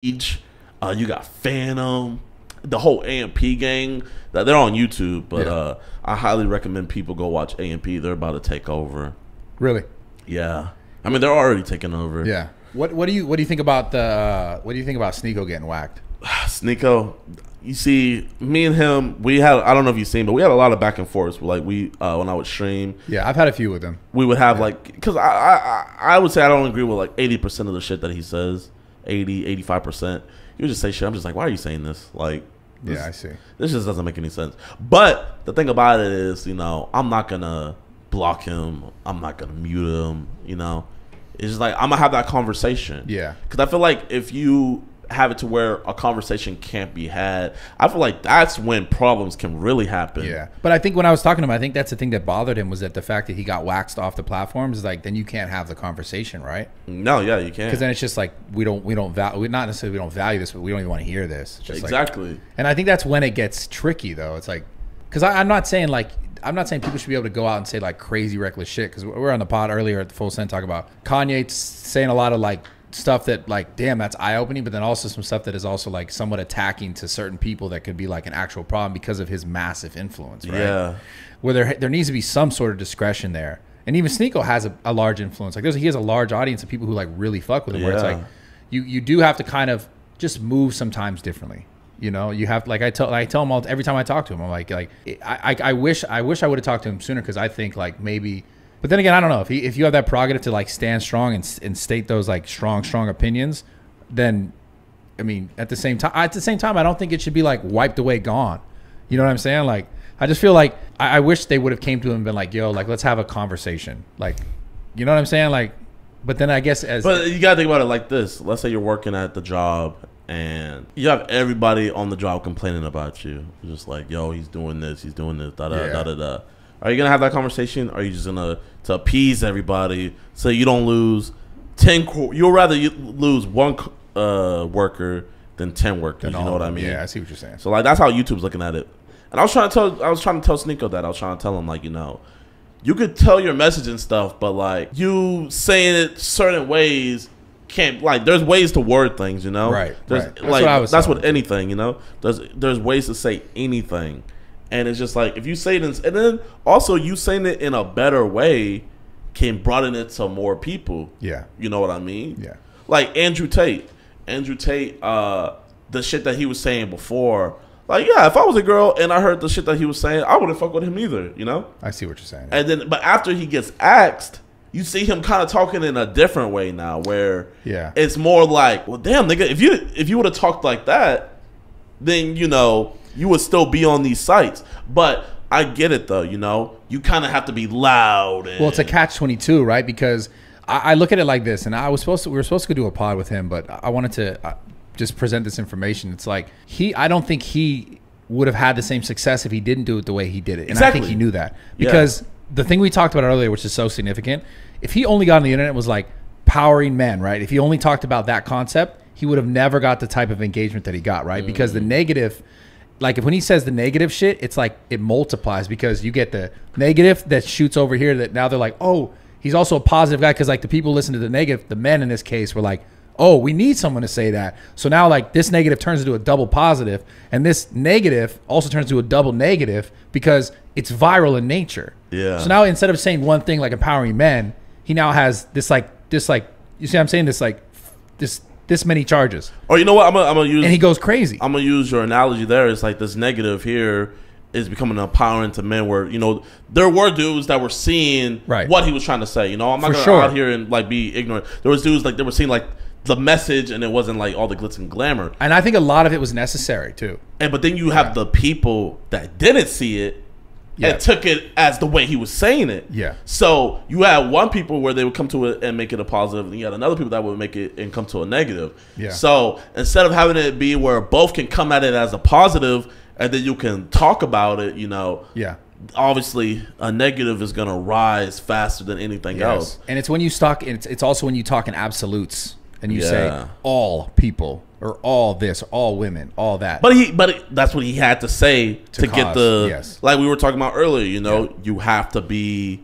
You got Phantom, the whole AMP gang. They're on YouTube, but I highly recommend people go watch AMP. They're about to take over. Really? Yeah. I mean, they're already taking over. Yeah. What do you think about Sneako getting whacked? Sneako, you see, me and him, we had, I don't know if you've seen, but we had a lot of back and forth. Like when I would stream. Yeah, I've had a few with him. We would have like, because I would say I don't agree with like 80% of the shit that he says. 85%. You just say shit. I'm just like, why are you saying this? Like, yeah, I see. This just doesn't make any sense. But the thing about it is, you know, I'm not gonna block him. I'm not gonna mute him. You know, it's just like I'm gonna have that conversation. Yeah. Because I feel like if you have it to where a conversation can't be had, I feel like that's when problems can really happen. Yeah. But I think when I was talking to him, I think that's the thing that bothered him was that the fact that he got waxed off the platforms is like, then you can't have the conversation, right? No, yeah, you can't. Because then it's just like we don't value, not necessarily we don't value this, but we don't even want to hear this. It's just exactly. Like, and I think that's when it gets tricky, though. It's like, because I'm not saying people should be able to go out and say like crazy reckless shit. Because we were on the pod earlier at the Full Send talking about Kanye saying a lot of like stuff that like, damn, that's eye-opening, but then also some stuff that is also like somewhat attacking to certain people that could be like an actual problem because of his massive influence, right? Yeah. Where there needs to be some sort of discretion there. And even Sneako has a large influence. Like he has a large audience of people who like really fuck with him, where it's like you do have to kind of just move sometimes differently. You know, you have, like I tell him all, every time I talk to him, I'm like I wish I would have talked to him sooner, because I think like maybe. But then again, I don't know if you have that prerogative to like stand strong and state those like strong opinions, then I mean at the same time I don't think it should be like wiped away, gone. You know what I'm saying? Like I just feel like I wish they would have came to him and been like, yo, like let's have a conversation. Like, you know what I'm saying? Like, but then I guess but you gotta think about it like this. Let's say you're working at the job and you have everybody on the job complaining about you. Just like, yo, he's doing this, da da da da da. Are you gonna have that conversation? Or are you just gonna to appease everybody so you don't lose 10? You'll rather lose one worker than 10 workers. You know what I mean? Yeah, I see what you're saying. So like that's how YouTube's looking at it. And I was trying to tell Sneako that. I was trying to tell him like, you know, you could tell your message and stuff, but like you saying it certain ways can't, like there's ways to word things, you know? Right. There's, right. Like that's what anything, you know? There's ways to say anything. And it's just like if you say this, and then also you saying it in a better way can broaden it to more people. Yeah. You know what I mean? Yeah. Like AndrewTate, the shit that he was saying before, like, yeah, if I was a girl and I heard the shit that he was saying, I wouldn't fuck with him either, you know? I see what you're saying. And then, but after he gets axed, you see him kind of talking in a different way now, where it's more like, well, damn, nigga, if you would have talked like that, then, you know, you would still be on these sites. But I get it, though, you know? You kind of have to be loud. And, well, it's a catch-22, right? Because I look at it like this, and we were supposed to do a pod with him, but I wanted to just present this information. It's like I don't think he would have had the same success if he didn't do it the way he did it. And I think he knew that. Because the thing we talked about earlier, which is so significant, if he only got on the internet was like powering men, right? If he only talked about that concept, he would have never got the type of engagement that he got, right? Because the negative, like when he says the negative shit, it's like it multiplies, because you get the negative that shoots over here that now they're like, oh, he's also a positive guy. Because like the people listen to the negative, the men in this case were like, oh, we need someone to say that. So now like this negative turns into a double positive, and this negative also turns into a double negative because it's viral in nature. Yeah. So now instead of saying one thing like empowering men, he now has this like you see what I'm saying, this many charges. Or you know what, I'm gonna use, and he goes crazy. I'm gonna use your analogy there. It's like this negative here is becoming empowering to men, where, you know, there were dudes that were seeing what he was trying to say. You know, I'm not gonna go out here and like be ignorant. There was dudes like they were seeing like the message, and it wasn't like all the glitz and glamour. And I think a lot of it was necessary too. And but then you have the people that didn't see it and took it as the way he was saying it. Yeah. So you had one people where they would come to it and make it a positive, and you had another people that would make it and come to a negative. Yeah. So instead of having it be where both can come at it as a positive and then you can talk about it, you know. Yeah. Obviously, a negative is gonna rise faster than anything else. And it's when you talk. It's also when you talk in absolutes. And you say all people, or all this, or all women, all that. But that's what he had to say to get the like we were talking about earlier. You know, you have to be,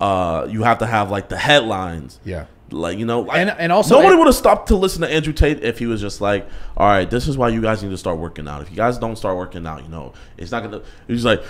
you have to have like the headlines. Yeah. Like, you know, like, and also nobody would have stopped to listen to Andrew Tate if he was just like, all right, this is why you guys need to start working out. If you guys don't start working out, you know, it's not gonna. He's like,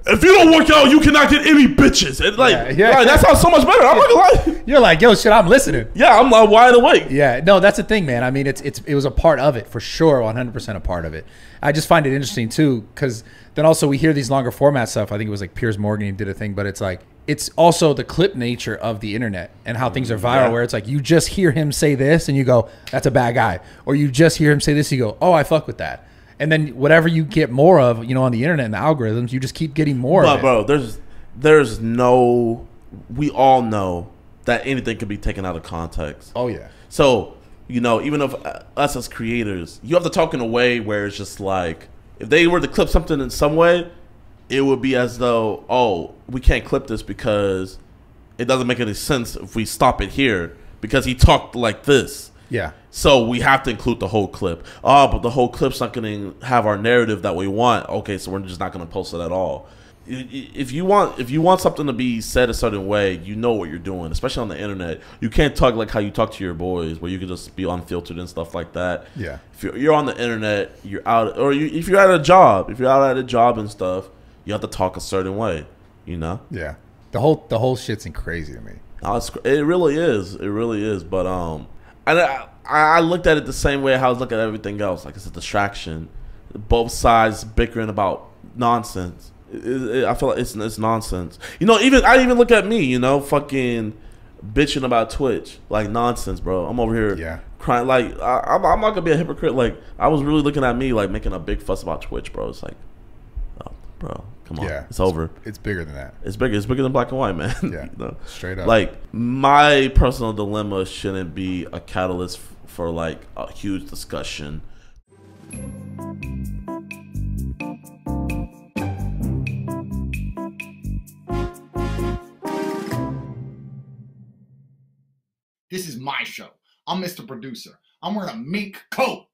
if you don't work out, you cannot get any bitches. And like, like that sounds so much better. I'm not gonna lie. You're like, yo, shit, I'm listening. Yeah, I'm like wide awake. Yeah, no, that's the thing, man. I mean, it was a part of it for sure, 100% a part of it. I just find it interesting too, because then also we hear these longer format stuff. I think it was like Piers Morgan, he did a thing, but it's like, it's also the clip nature of the internet and how things are viral, where it's like you just hear him say this and you go, that's a bad guy. Or you just hear him say this, you go, oh, I fuck with that. And then whatever you get more of, you know, on the internet and the algorithms, you just keep getting more of it. Bro, there's no, we all know that anything can be taken out of context. Oh, yeah. So, you know, even if us as creators, you have to talk in a way where it's just like, if they were to clip something in some way, it would be as though, oh, we can't clip this because it doesn't make any sense if we stop it here because he talked like this. Yeah. So we have to include the whole clip. Oh, but the whole clip's not going to have our narrative that we want. Okay, so we're just not going to post it at all. If you want something to be said a certain way, you know what you're doing, especially on the internet. You can't talk like how you talk to your boys, where you can just be unfiltered and stuff like that. Yeah. If you're on the internet, you're out, or if you're at a job, and stuff, you have to talk a certain way, you know? Yeah. The whole shit's crazy to me. It really is. It really is. But I looked at it the same way how I was looking at everything else. Like, it's a distraction. Both sides bickering about nonsense. I feel like it's nonsense. You know, I even look at me, you know, fucking bitching about Twitch. Like, nonsense, bro. I'm over here crying. Like, I'm not going to be a hypocrite. Like, I was really looking at me, like, making a big fuss about Twitch, bro. It's like, oh, bro. Come on, it's over. It's bigger than that. It's bigger. It's bigger than black and white, man. Yeah, you know? Straight up. Like, my personal dilemma shouldn't be a catalyst for like a huge discussion. This is my show. I'm Mr. Producer. I'm wearing a mink coat.